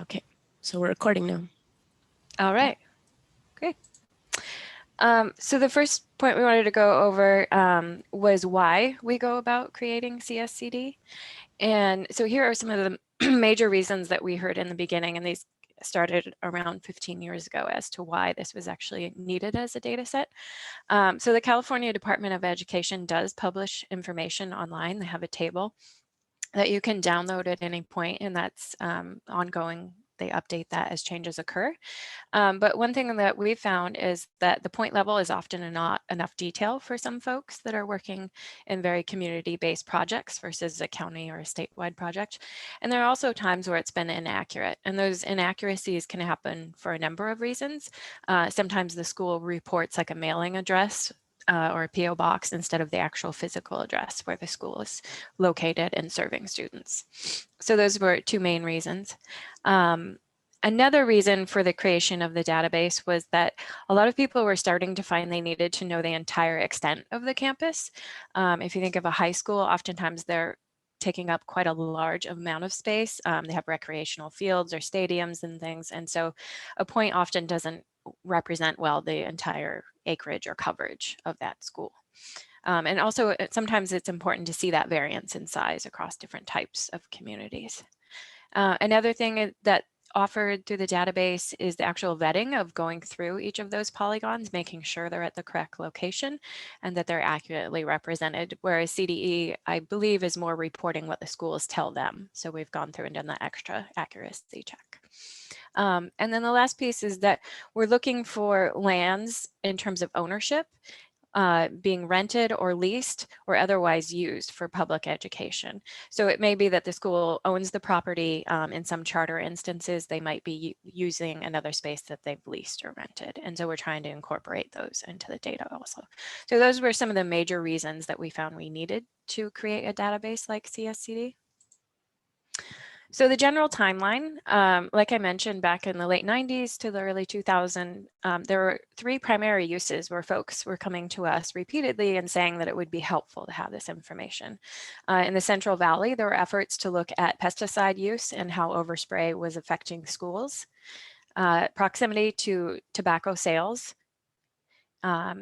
Okay, so we're recording now. All right, great. So the first point we wanted to go over was why we go about creating CSCD. And so here are some of the major reasons that we heard in the beginning, and these started around 15 years ago as to why this was actually needed as a data set. So the California Department of Education does publish information online. They have a table that you can download at any point, and that's ongoing. They update that as changes occur. But one thing that we found is that the point level is often not enough detail for some folks that are working in very community-based projects versus a county or a statewide project. And there are also times where it's been inaccurate, and those inaccuracies can happen for a number of reasons. Sometimes the school reports like a mailing address or a PO box instead of the actual physical address where the school is located and serving students. So those were two main reasons. Another reason for the creation of the database was that a lot of people were starting to find they needed to know the entire extent of the campus. If you think of a high school, oftentimes they're taking up quite a large amount of space. They have recreational fields or stadiums and things. And so a point often doesn't represent well the entire acreage or coverage of that school. And also sometimes it's important to see that variance in size across different types of communities. Another thing that offered through the database is the actual vetting of going through each of those polygons, making sure they're at the correct location and that they're accurately represented, whereas CDE, I believe, is more reporting what the schools tell them. So we've gone through and done that extra accuracy check. And then the last piece is that we're looking for lands in terms of ownership, being rented or leased or otherwise used for public education. So it may be that the school owns the property. In some charter instances, they might be using another space that they've leased or rented. And so we're trying to incorporate those into the data also. So those were some of the major reasons that we found we needed to create a database like CSCD. So the general timeline, like I mentioned, back in the late 90s to the early 2000s, there were three primary uses where folks were coming to us repeatedly and saying that it would be helpful to have this information. In the Central Valley, there were efforts to look at pesticide use and how overspray was affecting schools, proximity to tobacco sales,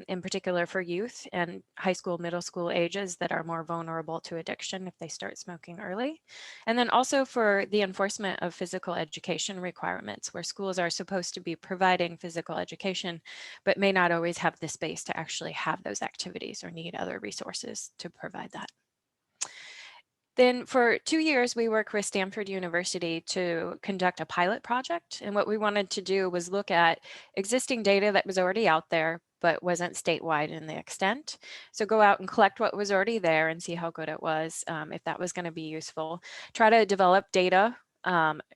in particular for youth and high school, middle school ages that are more vulnerable to addiction if they start smoking early. And then also for the enforcement of physical education requirements, where schools are supposed to be providing physical education, but may not always have the space to actually have those activities or need other resources to provide that. Then for 2 years, we worked with Stanford University to conduct a pilot project. And what we wanted to do was look at existing data that was already out there, but wasn't statewide in the extent. So go out and collect what was already there and see how good it was, if that was going to be useful. Try to develop data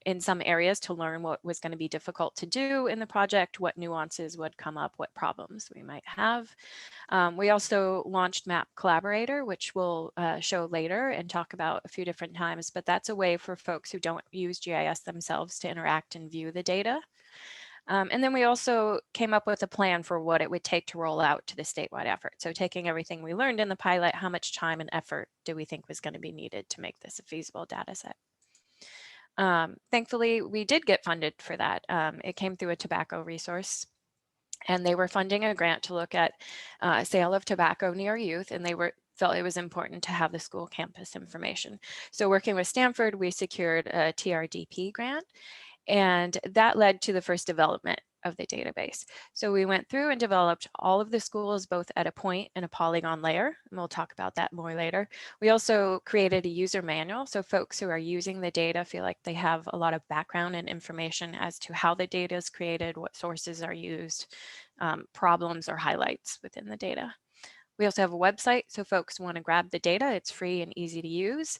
in some areas to learn what was going to be difficult to do in the project, what nuances would come up, what problems we might have. We also launched Map Collaborator, which we'll show later and talk about a few different times, but that's a way for folks who don't use GIS themselves to interact and view the data. And then we also came up with a plan for what it would take to roll out to the statewide effort. So taking everything we learned in the pilot, how much time and effort do we think was going to be needed to make this a feasible data set? Thankfully, we did get funded for that. It came through a tobacco resource, and they were funding a grant to look at sale of tobacco near youth, and they felt it was important to have the school campus information. So working with Stanford, we secured a TRDP grant, and that led to the first development of the database. So we went through and developed all of the schools, both at a point and a polygon layer, and we'll talk about that more later. We also created a user manual, so folks who are using the data feel like they have a lot of background and information as to how the data is created, what sources are used, problems or highlights within the data. We also have a website, so folks want to grab the data. It's free and easy to use.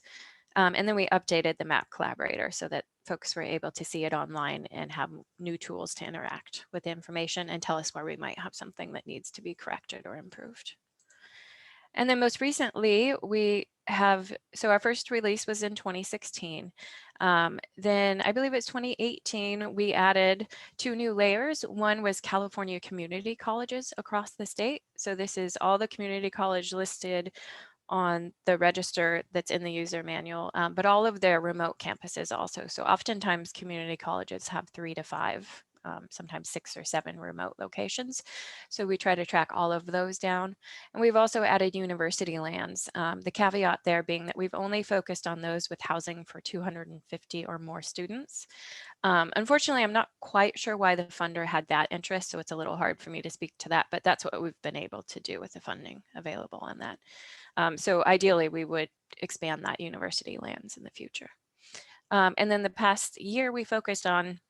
And then we updated the Map Collaborator so that folks were able to see it online and have new tools to interact with the information and tell us where we might have something that needs to be corrected or improved. And then most recently, so our first release was in 2016. Then I believe it's 2018, we added 2 new layers. One was California community colleges across the state. So this is all the community college listed on the register that's in the user manual, but all of their remote campuses also. So oftentimes community colleges have 3 to 5, sometimes 6 or 7 remote locations. So we try to track all of those down. And we've also added university lands. The caveat there being that we've only focused on those with housing for 250 or more students. Unfortunately, I'm not quite sure why the funder had that interest, so it's a little hard for me to speak to that, but that's what we've been able to do with the funding available on that. So ideally, we would expand that university lands in the future. And then the past year, we focused on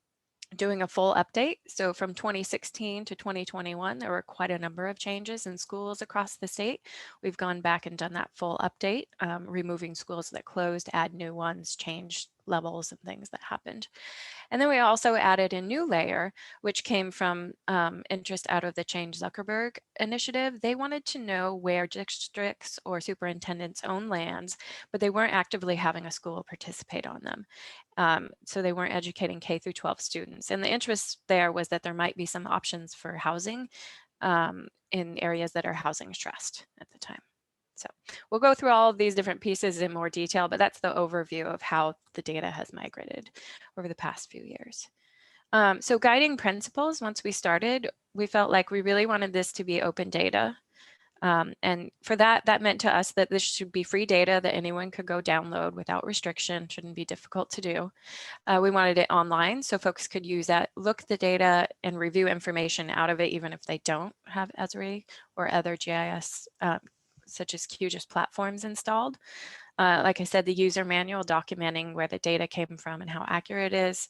doing a full update. So from 2016 to 2021, there were quite a number of changes in schools across the state. We've gone back and done that full update, removing schools that closed, add new ones, change levels and things that happened. And then we also added a new layer, which came from interest out of the Change Zuckerberg initiative. They wanted to know where districts or superintendents own lands, but they weren't actively having a school participate on them. So they weren't educating K through 12 students. And the interest there was that there might be some options for housing in areas that are housing stressed at the time. So we'll go through all of these different pieces in more detail, but that's the overview of how the data has migrated over the past few years. So guiding principles, once we started, we felt like we really wanted this to be open data. And for that, that meant to us that this should be free data that anyone could go download without restriction, shouldn't be difficult to do. We wanted it online so folks could use that, look at the data and review information out of it, even if they don't have ESRI or other GIS such as QGIS platforms installed. Like I said, the user manual documenting where the data came from and how accurate it is.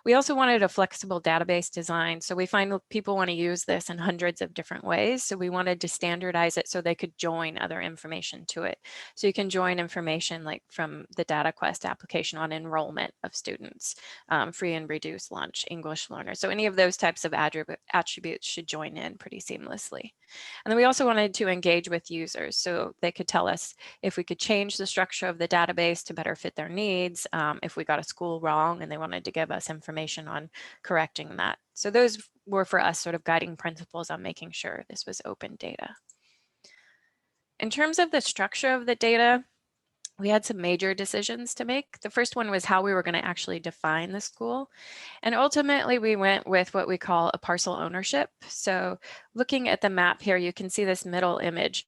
We also wanted a flexible database design. So we find people want to use this in hundreds of different ways. So we wanted to standardize it so they could join other information to it. So you can join information like from the DataQuest application on enrollment of students, free and reduced lunch, English learners. So any of those types of attributes should join in pretty seamlessly. And then we also wanted to engage with users so they could tell us if we could change the structure of the database to better fit their needs, if we got a school wrong and they wanted to give us information on correcting that. So those were for us sort of guiding principles on making sure this was open data. In terms of the structure of the data, we had some major decisions to make. The first one was how we were going to actually define the school. And ultimately, we went with what we call a parcel ownership. So looking at the map here, you can see this middle image.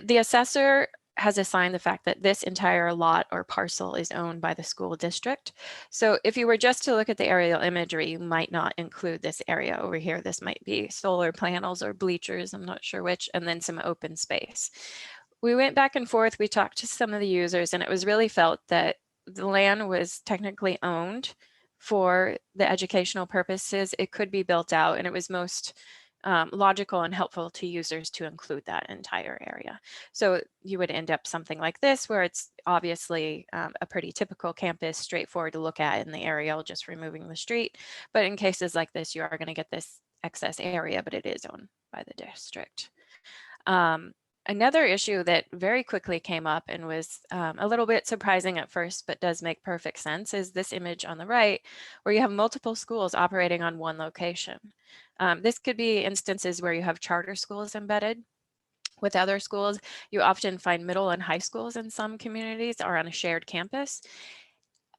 The assessor has assigned the fact that this entire lot or parcel is owned by the school district. So if you were just to look at the aerial imagery, you might not include this area over here. This might be solar panels or bleachers, I'm not sure which, and then some open space. We went back and forth, we talked to some of the users, and it was really felt that the land was technically owned for the educational purposes. It could be built out, and it was most logical and helpful to users to include that entire area. So you would end up something like this, where it's obviously a pretty typical campus, straightforward to look at in the aerial, just removing the street. But in cases like this, you are going to get this excess area, but it is owned by the district. Another issue that very quickly came up and was a little bit surprising at first, but does make perfect sense, is this image on the right, where you have multiple schools operating on one location. This could be instances where you have charter schools embedded with other schools. You often find middle and high schools in some communities are on a shared campus.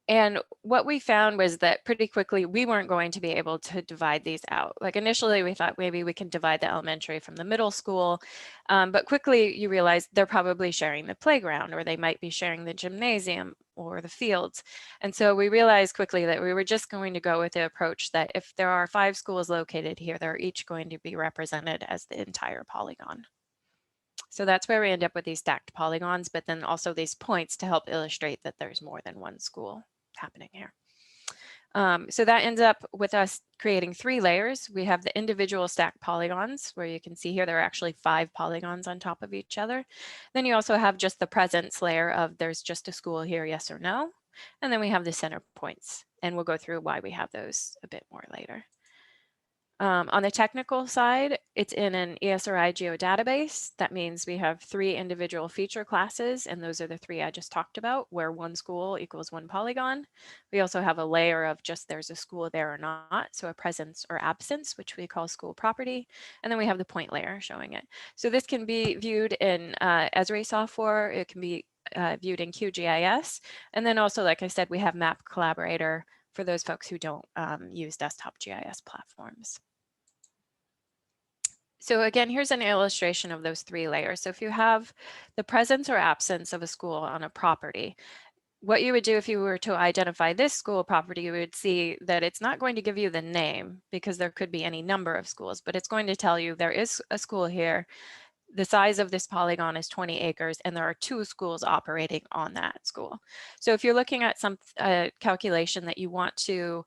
And what we found was that pretty quickly, we weren't going to be able to divide these out. Like initially, we thought maybe we can divide the elementary from the middle school, but quickly you realize they're probably sharing the playground, or they might be sharing the gymnasium or the fields. And so we realized quickly that we were just going to go with the approach that if there are 5 schools located here, they're each going to be represented as the entire polygon. So that's where we end up with these stacked polygons, but then also these points to help illustrate that there's more than one school happening here. So that ends up with us creating 3 layers. We have the individual stacked polygons, where you can see here there are actually 5 polygons on top of each other. Then you also have just the presence layer of there's just a school here, yes or no. And then we have the center points, and we'll go through why we have those a bit more later. On the technical side, it's in an ESRI Geo database. That means we have 3 individual feature classes, and those are the 3 I just talked about, where one school equals 1 polygon. We also have a layer of just there's a school there or not, so a presence or absence, which we call school property. And then we have the point layer showing it. So this can be viewed in ESRI software. It can be viewed in QGIS. And then also, like I said, we have Map Collaborator for those folks who don't use desktop GIS platforms. So again, here's an illustration of those 3 layers. So if you have the presence or absence of a school on a property, what you would do if you were to identify this school property, you would see that it's not going to give you the name because there could be any number of schools, but it's going to tell you there is a school here. The size of this polygon is 20 acres and there are 2 schools operating on that school. So if you're looking at some calculation that you want to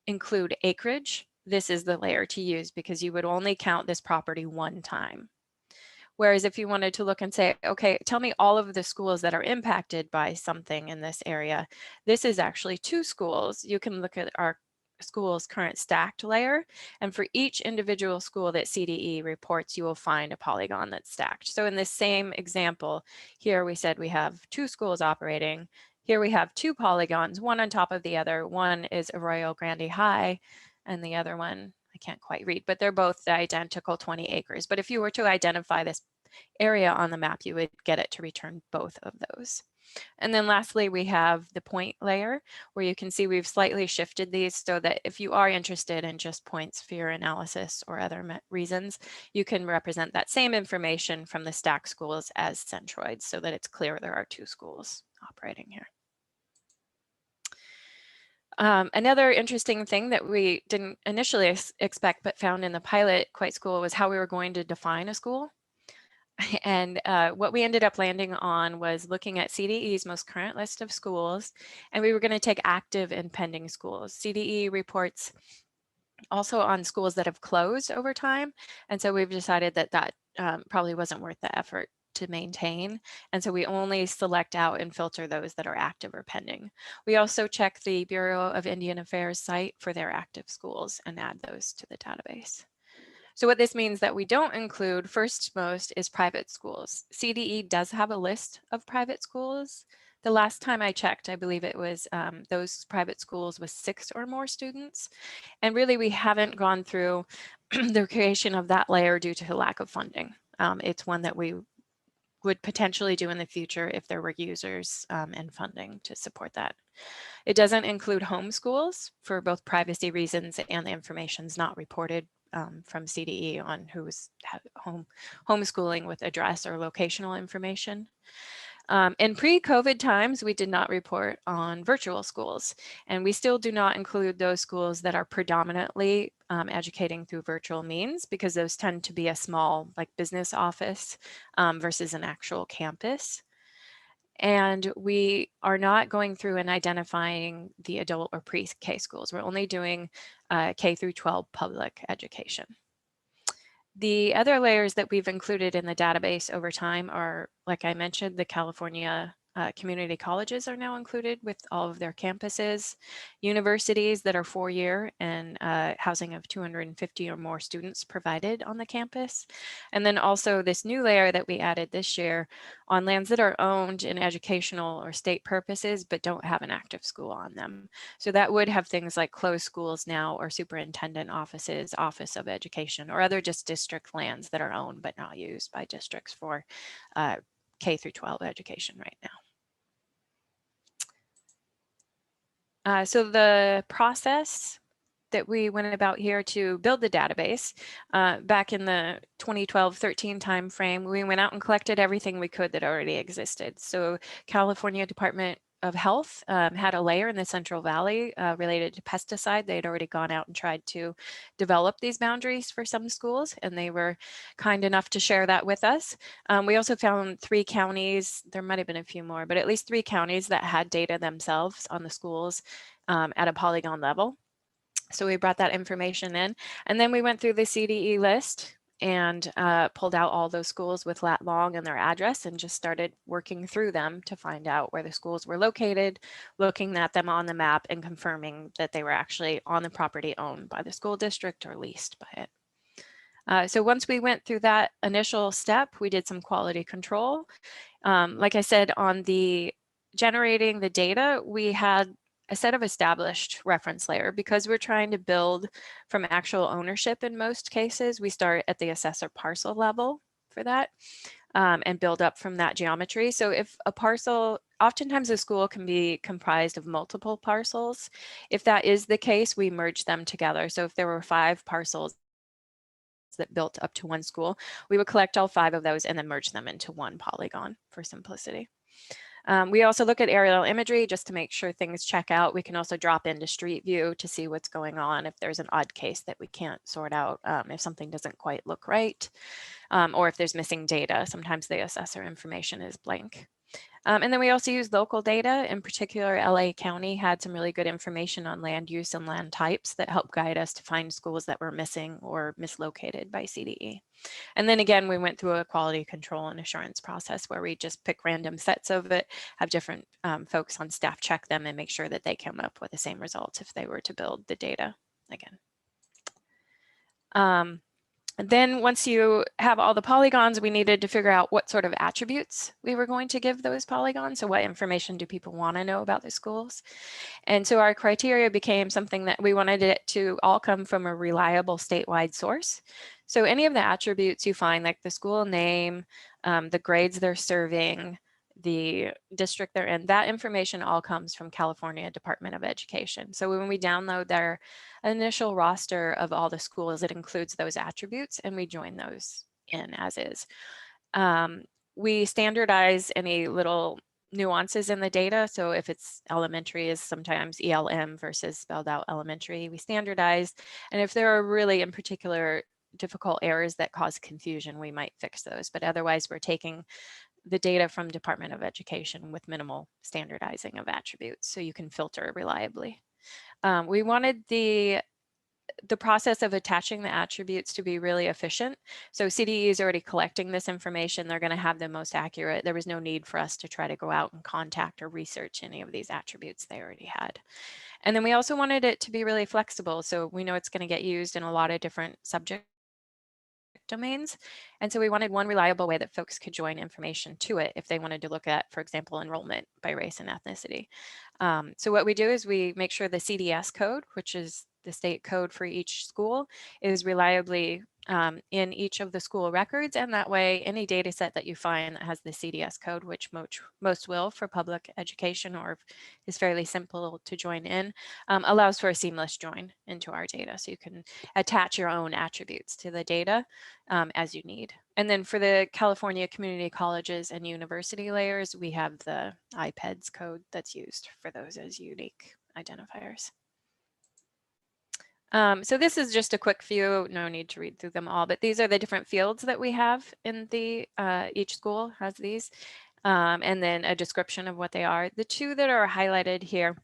include acreage, this is the layer to use because you would only count this property 1 time. Whereas if you wanted to look and say, okay, tell me all of the schools that are impacted by something in this area, this is actually 2 schools. You can look at our school's current stacked layer, and for each individual school that CDE reports, you will find a polygon that's stacked. So in this same example, here we said we have 2 schools operating. Here we have 2 polygons, one on top of the other. One is Arroyo Grande High, and the other one, I can't quite read, but they're both the identical 20 acres. But if you were to identify this area on the map, you would get it to return both of those. And then lastly, we have the point layer, where you can see we've slightly shifted these so that if you are interested in just points for your analysis or other reasons, you can represent that same information from the stack schools as centroids so that it's clear there are 2 schools operating here. Another interesting thing that we didn't initially expect but found in the pilot quite school was how we were going to define a school. And what we ended up landing on was looking at CDE's most current list of schools, and we were going to take active and pending schools. CDE reports also on schools that have closed over time, and so we've decided that that probably wasn't worth the effort to maintain, and so we only select out and filter those that are active or pending. We also check the Bureau of Indian Affairs site for their active schools and add those to the database. So what this means that we don't include first most is private schools. CDE does have a list of private schools. The last time I checked, I believe it was those private schools with 6 or more students. And really, we haven't gone through the creation of that layer due to lack of funding. It's one that we would potentially do in the future if there were users and funding to support that. It doesn't include homeschools for both privacy reasons and the information's not reported from CDE on who's homeschooling with address or locational information. In pre-COVID times, we did not report on virtual schools, and we still do not include those schools that are predominantly educating through virtual means because those tend to be a small like business office versus an actual campus. And we are not going through and identifying the adult or pre-K schools. We're only doing K through 12 public education. The other layers that we've included in the database over time are, like I mentioned, the California community colleges are now included with all of their campuses, universities that are 4-year and housing of 250 or more students provided on the campus. And then also this new layer that we added this year on lands that are owned in educational or state purposes, but don't have an active school on them. So that would have things like closed schools now or superintendent offices, Office of Education, or other just district lands that are owned but not used by districts for K through 12 education right now. So the process that we went about here to build the database back in the 2012-13 timeframe, we went out and collected everything we could that already existed. So California Department of Health had a layer in the Central Valley related to pesticide. They had already gone out and tried to develop these boundaries for some schools, and they were kind enough to share that with us. We also found 3 counties, there might have been a few more, but at least 3 counties that had data themselves on the schools at a polygon level. So we brought that information in, and then we went through the CDE list and pulled out all those schools with lat long and their address and just started working through them to find out where the schools were located, looking at them on the map and confirming that they were actually on the property owned by the school district or leased by it. So once we went through that initial step, we did some quality control. Like I said, on the generating the data, we had a set of established reference layer because we're trying to build from actual ownership in most cases. We start at the assessor parcel level for that and build up from that geometry. So if a parcel, oftentimes a school can be comprised of multiple parcels. If that is the case, we merge them together. So if there were 5 parcels that built up to one school, we would collect all 5 of those and then merge them into one polygon for simplicity. We also look at aerial imagery just to make sure things check out. We can also drop into Street View to see what's going on if there's an odd case that we can't sort out, if something doesn't quite look right, or if there's missing data. Sometimes the assessor information is blank. And then we also use local data. In particular, LA County had some really good information on land use and land types that helped guide us to find schools that were missing or mislocated by CDE. And then again, we went through a quality control and assurance process where we just pick random sets of it, have different folks on staff check them and make sure that they come up with the same results if they were to build the data again. And then once you have all the polygons, we needed to figure out what sort of attributes we were going to give those polygons. So what information do people want to know about the schools? And so our criteria became something that we wanted it to all come from a reliable statewide source. So any of the attributes you find, like the school name, the grades they're serving, the district they're in, that information all comes from California Department of Education. So when we download their initial roster of all the schools, it includes those attributes and we join those in as is. We standardize any little nuances in the data. So if it's elementary is sometimes ELM versus spelled out elementary, we standardize. And if there are really in particular difficult errors that cause confusion, we might fix those. But otherwise we're taking the data from Department of Education with minimal standardizing of attributes so you can filter reliably. We wanted the process of attaching the attributes to be really efficient. So CDE is already collecting this information. They're going to have the most accurate. There was no need for us to try to go out and contact or research any of these attributes they already had. And then we also wanted it to be really flexible. So we know it's going to get used in a lot of different subject domains. And so we wanted one reliable way that folks could join information to it if they wanted to look at, for example, enrollment by race and ethnicity. So what we do is we make sure the CDS code, which is the state code for each school, is reliably in each of the school records. And that way, any data set that you find that has the CDS code, which most will for public education or is fairly simple to join in, allows for a seamless join into our data. So you can attach your own attributes to the data as you need. And then for the California community colleges and university layers, we have the IPEDS code that's used for those as unique identifiers. So this is just a quick view, no need to read through them all, but these are the different fields that we have in the, each school has these, and then a description of what they are. The 2 that are highlighted here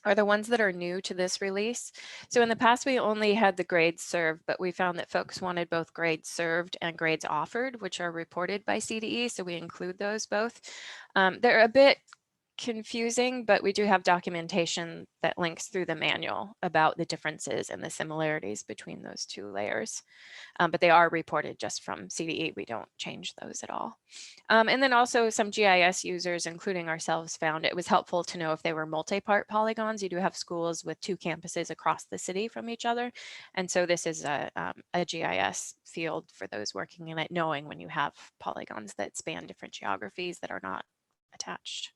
are the ones that are new to this release. So in the past, we only had the grades served, but we found that folks wanted both grades served and grades offered, which are reported by CDE. So we include those both. They're a bit confusing, but we do have documentation that links through the manual about the differences and the similarities between those 2 layers. But they are reported just from CDE. We don't change those at all. And then also some GIS users, including ourselves, found it was helpful to know if they were multi-part polygons. You do have schools with 2 campuses across the city from each other. And so this is a GIS field for those working in it, knowing when you have polygons that span different geographies that are not attached.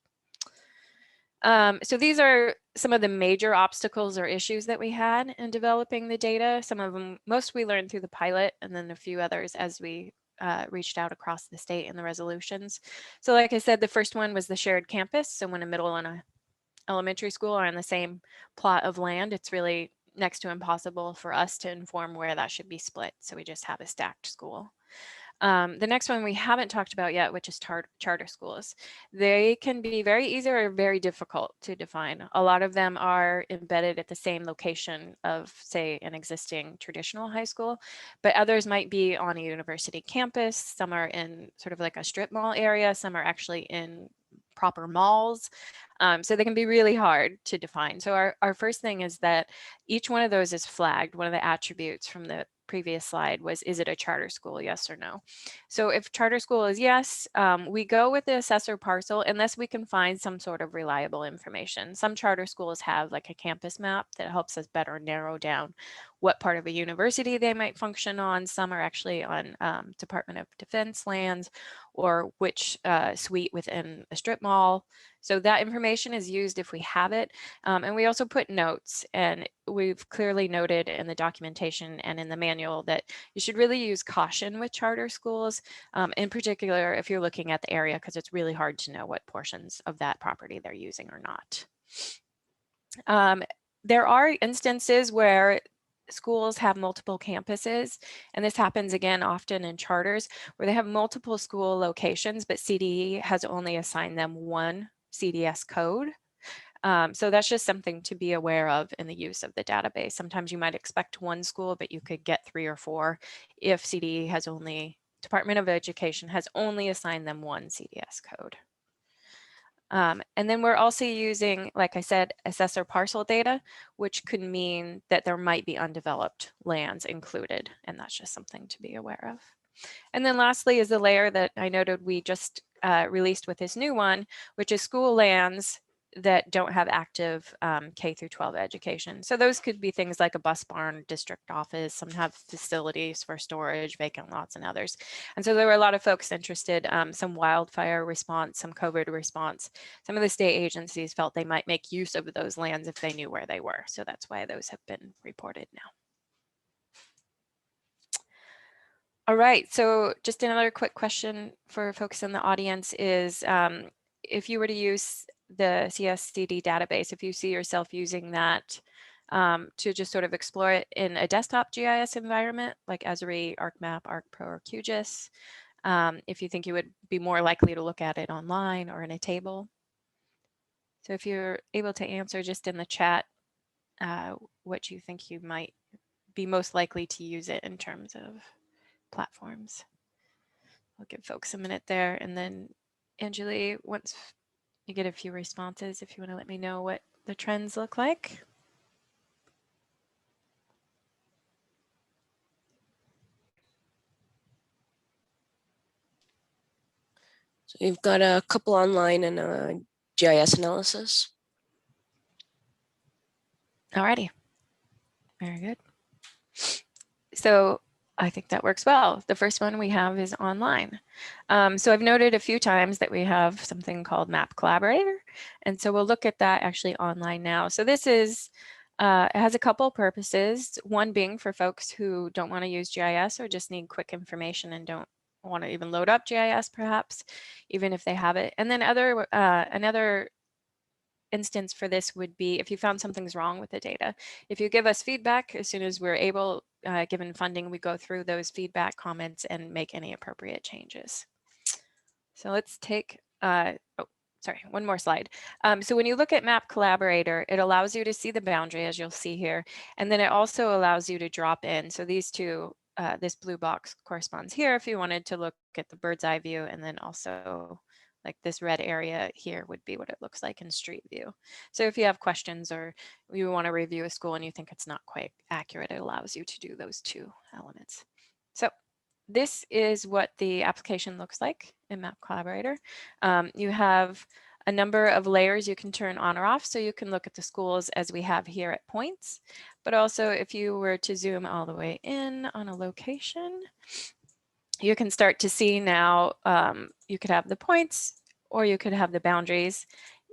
So these are some of the major obstacles or issues that we had in developing the data. Some of them, most we learned through the pilot, and then a few others as we reached out across the state in the resolutions. So like I said, the first one was the shared campus. So when a middle and a elementary school are on the same plot of land, it's really next to impossible for us to inform where that should be split. So we just have a stacked school. The next one we haven't talked about yet, which is charter schools. They can be very easy or very difficult to define. A lot of them are embedded at the same location of, say, an existing traditional high school, but others might be on a university campus. Some are in sort of like a strip mall area. Some are actually in proper malls. So they can be really hard to define. So our first thing is that each one of those is flagged. One of the attributes from the previous slide was, is it a charter school, yes or no? So if charter school is yes, we go with the assessor parcel unless we can find some sort of reliable information. Some charter schools have like a campus map that helps us better narrow down what part of a university they might function on. Some are actually on Department of Defense lands, or which suite within a strip mall. So that information is used if we have it. And we also put notes, and we've clearly noted in the documentation and in the manual that you should really use caution with charter schools, in particular if you're looking at the area, because it's really hard to know what portions of that property they're using or not. There are instances where schools have multiple campuses, and this happens again often in charters where they have multiple school locations, but CDE has only assigned them one CDS code. So that's just something to be aware of in the use of the database. Sometimes you might expect one school, but you could get 3 or 4 if CDE has only, Department of Education has only assigned them one CDS code. And then we're also using, like I said, assessor parcel data, which could mean that there might be undeveloped lands included, and that's just something to be aware of. And then lastly is the layer that I noted we just released with this new one, which is school lands that don't have active K through 12 education. So those could be things like a bus barn, district office, some have facilities for storage, vacant lots, and others. And so there were a lot of folks interested, some wildfire response, some COVID response. Some of the state agencies felt they might make use of those lands if they knew where they were. So that's why those have been reported now. All right, so just another quick question for folks in the audience is, if you were to use the CSCD database, if you see yourself using that to just sort of explore it in a desktop GIS environment like ESRI, ArcMap, ArcPro, or QGIS, if you think you would be more likely to look at it online or in a table. So if you're able to answer just in the chat what you think you might be most likely to use it in terms of platforms. I'll give folks a minute there, and then Anjali, once you get a few responses, if you want to let me know what the trends look like. So you've got a couple online and a GIS analysis. Alrighty, very good. So I think that works well. The first one we have is online. So I've noted a few times that we have something called Map Collaborator. And so we'll look at that actually online now. So this is, it has a couple purposes. One being for folks who don't want to use GIS or just need quick information and don't want to even load up GIS perhaps, even if they have it. And then another instance for this would be if you found something's wrong with the data. If you give us feedback, as soon as we're able, given funding, we go through those feedback comments and make any appropriate changes. So let's take, one more slide. So when you look at Map Collaborator, it allows you to see the boundary, as you'll see here, and then it also allows you to drop in. So these two, this blue box corresponds here if you wanted to look at the bird's eye view, and then also like this red area here would be what it looks like in street view. So if you have questions or you want to review a school and you think it's not quite accurate, it allows you to do those two elements. So this is what the application looks like in Map Collaborator. You have a number of layers you can turn on or off, so you can look at the schools as we have here at points, but also if you were to zoom all the way in on a location, you can start to see now, you could have the points or you could have the boundaries.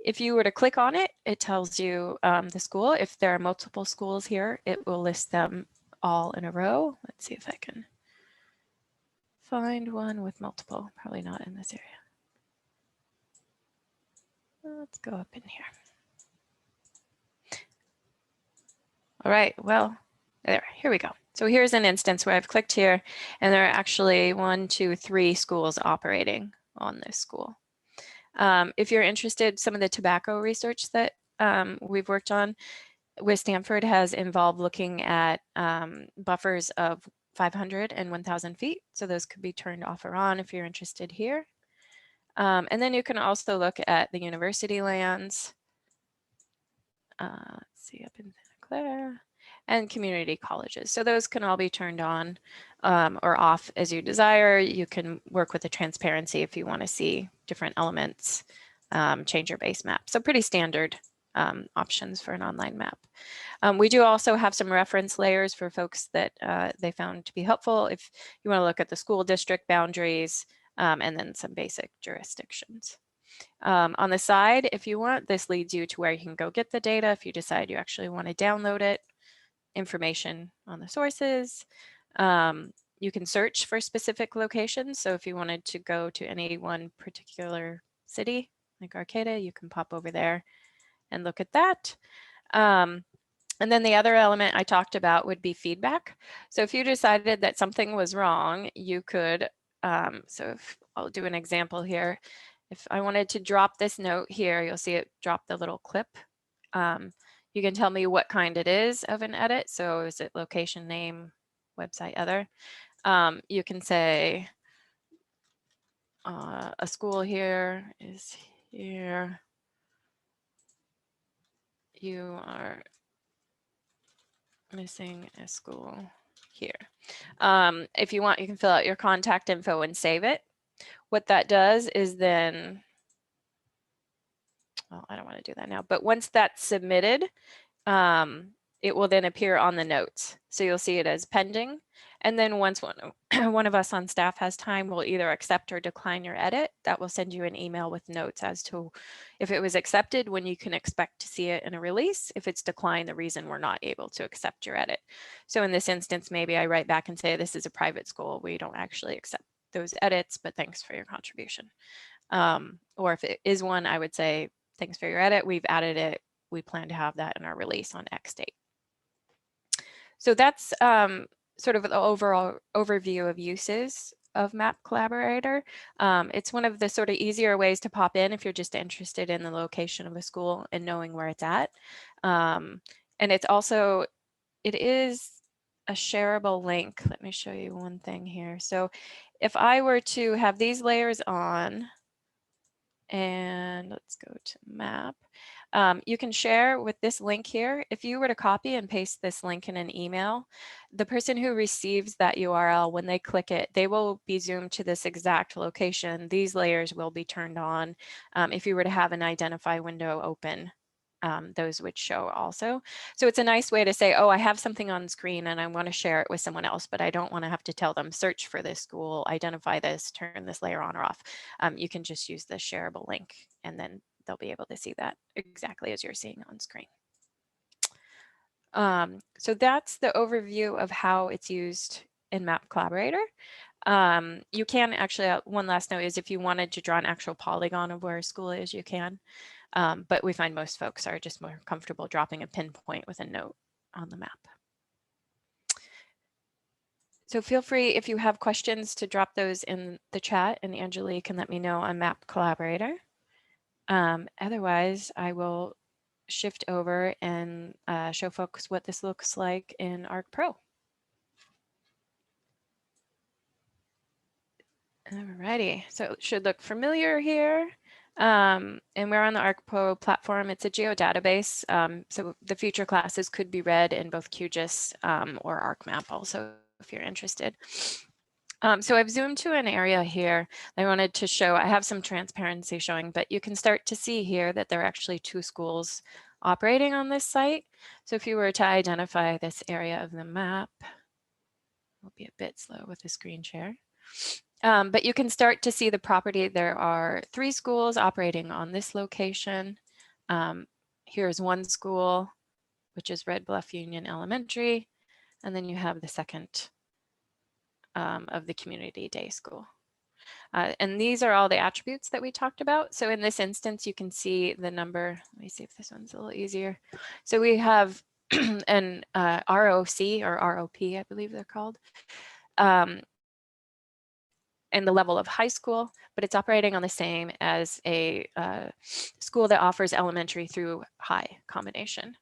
If you were to click on it, it tells you the school. If there are multiple schools here, it will list them all in a row. Let's see if I can find one with multiple, probably not in this area. Let's go up in here. All right, well, here we go. So here's an instance where I've clicked here and there are actually 1, 2, 3 schools operating on this school. If you're interested, some of the tobacco research that we've worked on with Stanford has involved looking at buffers of 500 and 1,000 feet. So those could be turned off or on if you're interested here. And then you can also look at the university lands. Let's see, up in Santa Clara, and community colleges. So those can all be turned on or off as you desire. You can work with the transparency if you want to see different elements, change your base map. So pretty standard options for an online map. We do also have some reference layers for folks that they found to be helpful if you want to look at the school district boundaries and then some basic jurisdictions. On the side, if you want, this leads you to where you can go get the data if you decide you actually want to download it, information on the sources. You can search for specific locations. So if you wanted to go to any one particular city, like Arcata, you can pop over there and look at that. And then the other element I talked about would be feedback. So if you decided that something was wrong, you could, so if I'll do an example here. If I wanted to drop this note here, you'll see it drop the little clip. You can tell me what kind it is of an edit. So is it location, name, website, other? You can say a school here is here. You are missing a school here. If you want, you can fill out your contact info and save it. What that does is then, well, I don't want to do that now, but once that's submitted, it will then appear on the notes. So you'll see it as pending. And then once one of us on staff has time, we'll either accept or decline your edit. That will send you an email with notes as to if it was accepted, when you can expect to see it in a release. If it's declined, the reason we're not able to accept your edit. So in this instance, maybe I write back and say, this is a private school. We don't actually accept those edits, but thanks for your contribution. Or if it is one, I would say, thanks for your edit. We've added it. We plan to have that in our release on X date. So that's sort of the overall overview of uses of Map Collaborator. It's one of the sort of easier ways to pop in if you're just interested in the location of a school and knowing where it's at. And it's also, it is a shareable link. Let me show you one thing here. So if I were to have these layers on, and let's go to map. You can share with this link here. If you were to copy and paste this link in an email, the person who receives that URL, when they click it, they will be zoomed to this exact location. These layers will be turned on. If you were to have an identify window open, those would show also. So it's a nice way to say, oh, I have something on screen and I want to share it with someone else, but I don't want to have to tell them, search for this school, identify this, turn this layer on or off. You can just use the shareable link and then they'll be able to see that exactly as you're seeing on screen. So that's the overview of how it's used in Map Collaborator. You can actually, one last note is if you wanted to draw an actual polygon of where a school is, you can. But we find most folks are just more comfortable dropping a pinpoint with a note on the map. So feel free, if you have questions, to drop those in the chat and Angelique can let me know on Map Collaborator. Otherwise, I will shift over and show folks what this looks like in Arc Pro. Alrighty, so it should look familiar here. And we're on the Arc Pro platform. It's a geodatabase. So the future classes could be read in both QGIS or ArcMap also, if you're interested. So I've zoomed to an area here. I wanted to show, I have some transparency showing, but you can start to see here that there are actually 2 schools operating on this site. So if you were to identify this area of the map, I'll be a bit slow with the screen share. But you can start to see the property. There are 3 schools operating on this location. Here's one school, which is Red Bluff Union Elementary. And then you have the second of the community day school. And these are all the attributes that we talked about. So in this instance, you can see the number. Let me see if this one's a little easier. So we have an ROC or ROP, I believe they're called, and the level of high school, but it's operating on the same as a school that offers elementary through high combination.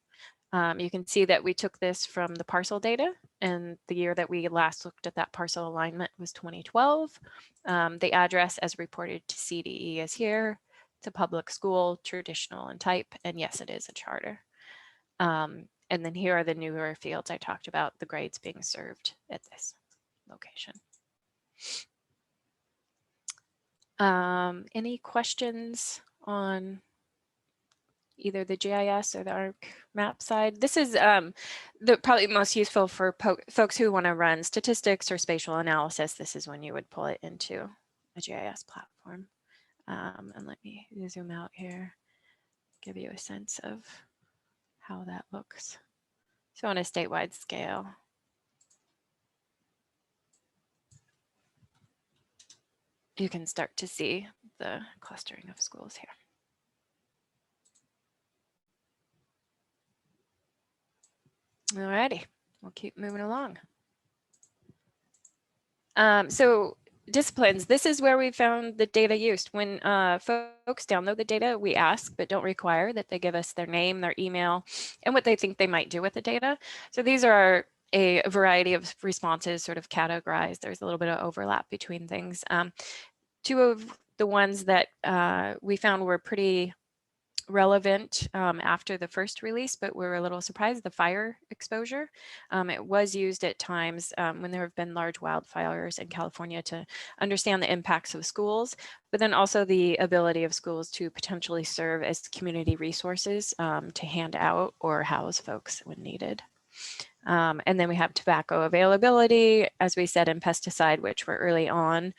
You can see that we took this from the parcel data, and the year that we last looked at that parcel alignment was 2012. The address as reported to CDE is here. It's a public school, traditional in type, and yes, it is a charter. And then here are the newer fields I talked about, the grades being served at this location. Any questions on either the GIS or the ARC map side? This is the probably most useful for folks who want to run statistics or spatial analysis. This is when you would pull it into a GIS platform. And let me zoom out here, give you a sense of how that looks. So on a statewide scale. You can start to see the clustering of schools here. Alrighty, we'll keep moving along. So disciplines, this is where we found the data used. When folks download the data, we ask, but don't require that they give us their name, their email, and what they think they might do with the data. So these are a variety of responses sort of categorized. There's a little bit of overlap between things. Two of the ones that we found were pretty relevant after the first release, but we're a little surprised, the fire exposure. It was used at times when there have been large wildfires in California to understand the impacts of schools, but then also the ability of schools to potentially serve as community resources to hand out or house folks when needed. And then we have tobacco availability, as we said, and pesticide, which were early on.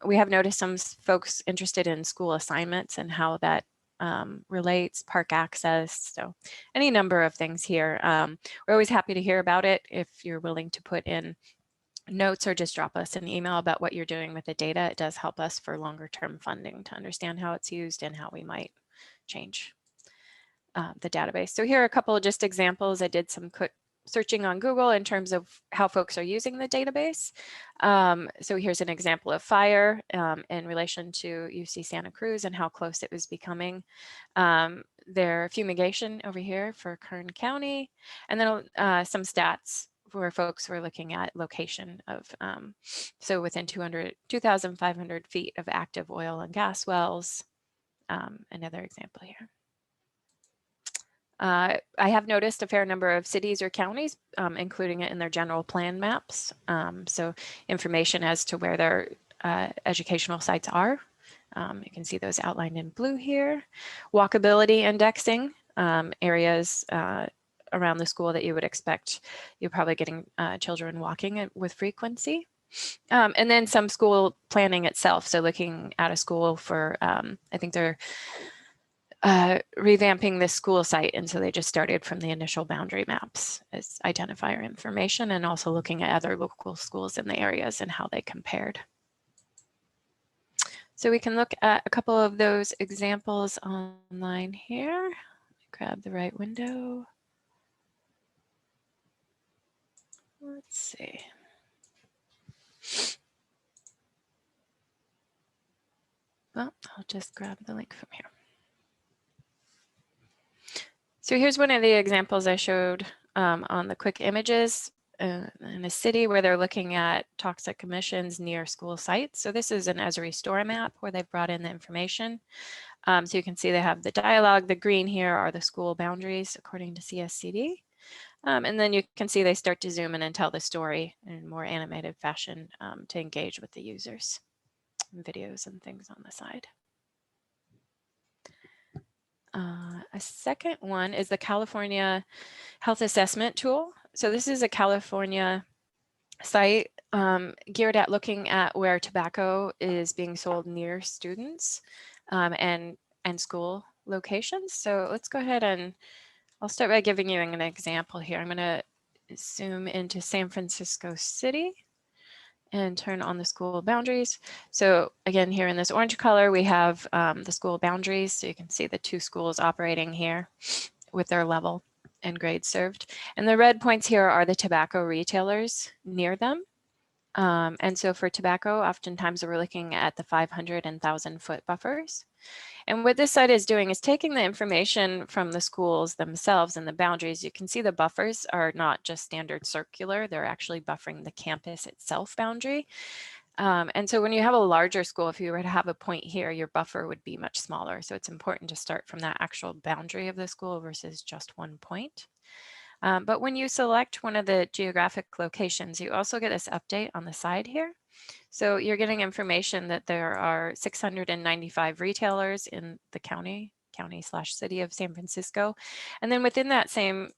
We have noticed some folks interested in school assignments and how that relates, park access, so any number of things here. We're always happy to hear about it. If you're willing to put in notes or just drop us an email about what you're doing with the data, it does help us for longer term funding to understand how it's used and how we might change the database. So here are a couple of just examples. I did some quick searching on Google in terms of how folks are using the database. So here's an example of fire in relation to UC Santa Cruz and how close it was becoming. Their fumigation over here for Kern County, and then some stats where folks were looking at location of, so within 2,500 feet of active oil and gas wells. Another example here. I have noticed a fair number of cities or counties, including it in their general plan maps. So information as to where their educational sites are. You can see those outlined in blue here. Walkability indexing, areas around the school that you would expect you're probably getting children walking with frequency. And then some school planning itself. So looking at a school for, I think they're revamping this school site, and so they just started from the initial boundary maps as identifier information, and also looking at other local schools in the areas and how they compared. So we can look at a couple of those examples online here. Grab the right window. Let's see. Well, I'll just grab the link from here. So here's one of the examples I showed on the quick images in a city where they're looking at toxic emissions near school sites. So this is an ESRI store map where they've brought in the information. So you can see they have the dialogue. The green here are the school boundaries according to CSCD. And then you can see they start to zoom in and tell the story in more animated fashion to engage with the users. Videos and things on the side. A second one is the California Health Assessment Tool. So this is a California site geared at looking at where tobacco is being sold near students and school locations. So let's go ahead and I'll start by giving you an example here. I'm going to zoom into San Francisco City and turn on the school boundaries. So again, here in this orange color, we have the school boundaries. So you can see the two schools operating here with their level and grades served. And the red points here are the tobacco retailers near them. And so for tobacco, oftentimes we're looking at the 500 and 1,000 foot buffers. And what this site is doing is taking the information from the schools themselves and the boundaries. You can see the buffers are not just standard circular, they're actually buffering the campus itself boundary. And so when you have a larger school, if you were to have a point here, your buffer would be much smaller. So it's important to start from that actual boundary of the school versus just one point. But when you select one of the geographic locations, you also get this update on the side here. So you're getting information that there are 695 retailers in the county/city of San Francisco. And then within that same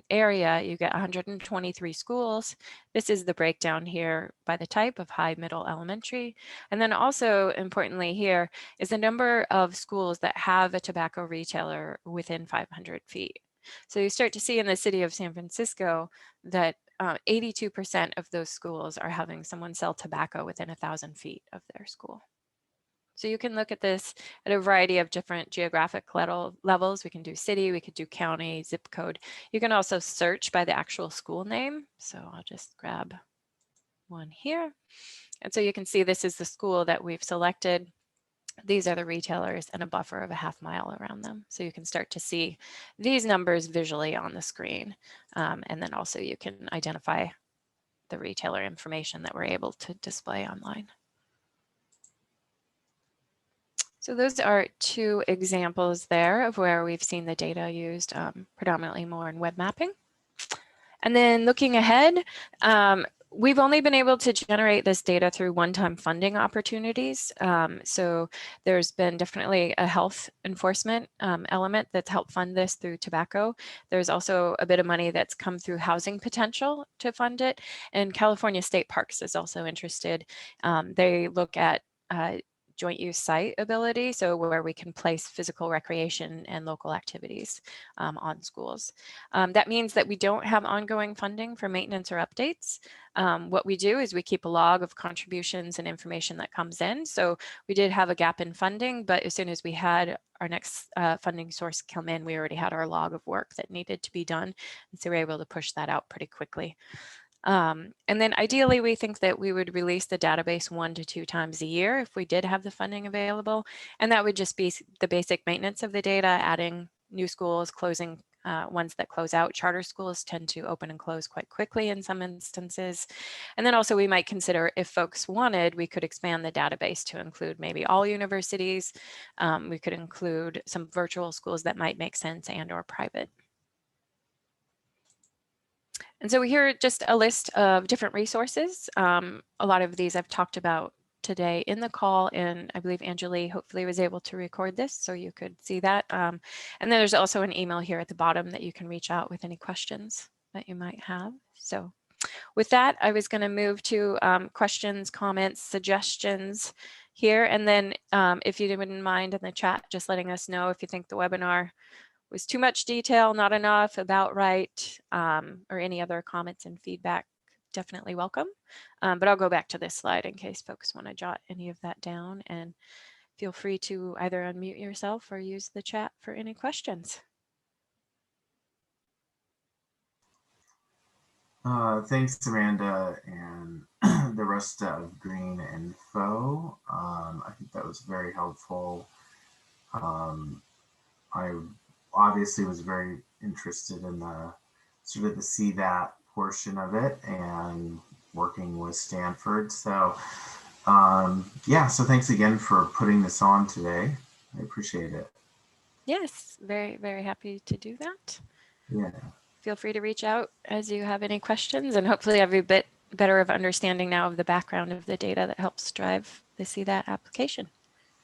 area, you get 123 schools. This is the breakdown here by the type of high, middle, elementary. And then also importantly here is the number of schools that have a tobacco retailer within 500 feet. So you start to see in the city of San Francisco that 82% of those schools are having someone sell tobacco within 1,000 feet of their school. So you can look at this at a variety of different geographic levels. We can do city, we could do county, zip code. You can also search by the actual school name. So I'll just grab one here. And so you can see this is the school that we've selected. These are the retailers and a buffer of a half mile around them. So you can start to see these numbers visually on the screen. And then also you can identify the retailer information that we're able to display online. So those are two examples there of where we've seen the data used predominantly more in web mapping. And then looking ahead, we've only been able to generate this data through one-time funding opportunities. So there's been definitely a health enforcement element that's helped fund this through tobacco. There's also a bit of money that's come through housing potential to fund it. And California State Parks is also interested. They look at joint use site ability, so where we can place physical recreation and local activities on schools. That means that we don't have ongoing funding for maintenance or updates. What we do is we keep a log of contributions and information that comes in. So we did have a gap in funding, but as soon as we had our next funding source come in, we already had our log of work that needed to be done. And so we're able to push that out pretty quickly. And then ideally, we think that we would release the database 1 to 2 times a year if we did have the funding available. And that would just be the basic maintenance of the data, adding new schools, closing ones that close out. Charter schools tend to open and close quite quickly in some instances. And then also we might consider, if folks wanted, we could expand the database to include maybe all universities. We could include some virtual schools that might make sense and or private. And so here are just a list of different resources. A lot of these I've talked about today in the call, and I believe Anjali hopefully was able to record this so you could see that. And then there's also an email here at the bottom that you can reach out with any questions that you might have. So with that, I was going to move to questions, comments, suggestions here. And then if you wouldn't mind in the chat, just letting us know if you think the webinar was too much detail, not enough, about right, or any other comments and feedback, definitely welcome. But I'll go back to this slide in case folks want to jot any of that down, and feel free to either unmute yourself or use the chat for any questions. Thanks, Amanda, and the rest of Green Info. I think that was very helpful. I obviously was very interested in the sort of the CVAT portion of it and working with Stanford. So yeah, so thanks again for putting this on today. I appreciate it. Yes, very, very happy to do that. Yeah. Feel free to reach out as you have any questions, and hopefully have a bit better of understanding now of the background of the data that helps drive the CVAT application.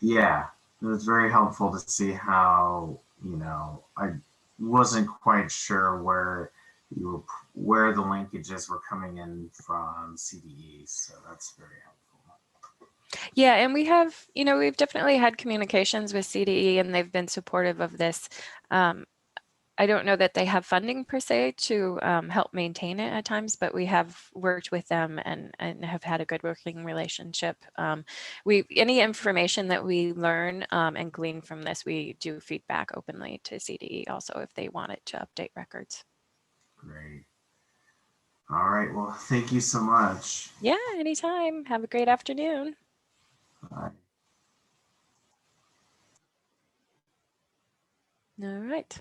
Yeah, it was very helpful to see how, you know, I wasn't quite sure where the linkages were coming in from CDE, so that's very helpful. Yeah, and we have, you know, we've definitely had communications with CDE, and they've been supportive of this. I don't know that they have funding per se to help maintain it at times, but we have worked with them and have had a good working relationship. Any information that we learn and glean from this, we do feedback openly to CDE also if they wanted to update records. Great. All right. Well, thank you so much. Yeah, anytime. Have a great afternoon. Bye. All right.